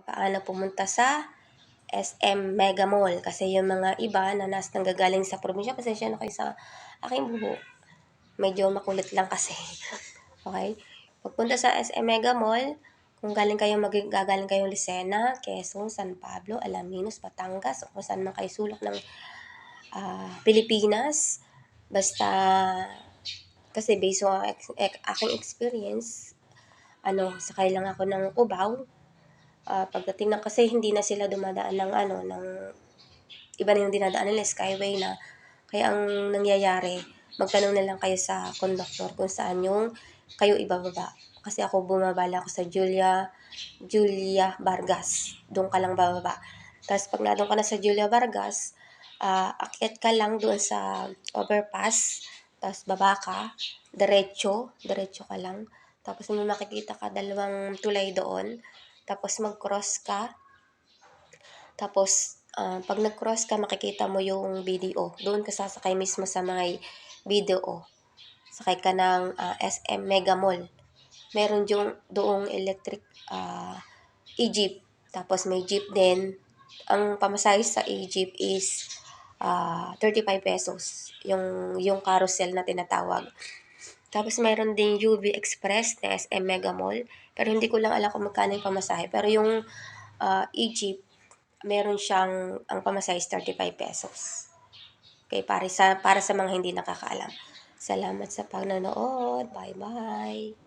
paano pumunta sa SM Mega Mall. Kasi yung mga iba na nanggagaling sa probinsya, pasensya na kayo sa aking buhok. Medyo makulit lang kasi. Okay? Pagpunta sa SM Mega Mall, kung gagaling kayong Lucena, Quezon, San Pablo, Alaminos, Batangas, o kung saan man kayo sulok ng Pilipinas, basta kasi based on aking experience, sakay lang ako ng Cubao. Pagdating na kasi hindi na sila dumadaan ng iba na yung dinadaan nila, Skyway na. Kaya ang nangyayari, magtanong na lang kayo sa conductor kung saan yung kayo ibababa. Kasi ako bumaba lang ako sa Julia Vargas. Doon ka lang bababa. Tapos pag nadun ka na sa Julia Vargas, akyat ka lang doon sa overpass. Tapos baba ka, diretso ka lang. Tapos may makikita ka dalawang tulay doon. Tapos mag-cross ka. Tapos pag nag-cross ka, makikita mo yung BDO. Doon ka sasakay mismo sa mga BDO. Sakay ka ng SM Mega Mall. Meron doong electric e-jeep. Tapos may jeep din. Ang pamasahe sa e-jeep is 35 pesos. Yung carousel na tinatawag. Tapos mayroon din UV Express na SM Mega Mall. Pero hindi ko lang alam kung magkano yung pamasahe. Pero yung e-jeep, meron siyang, ang pamasahe is 35 pesos. Okay, para sa mga hindi nakakaalam. Salamat sa panonood. Bye-bye.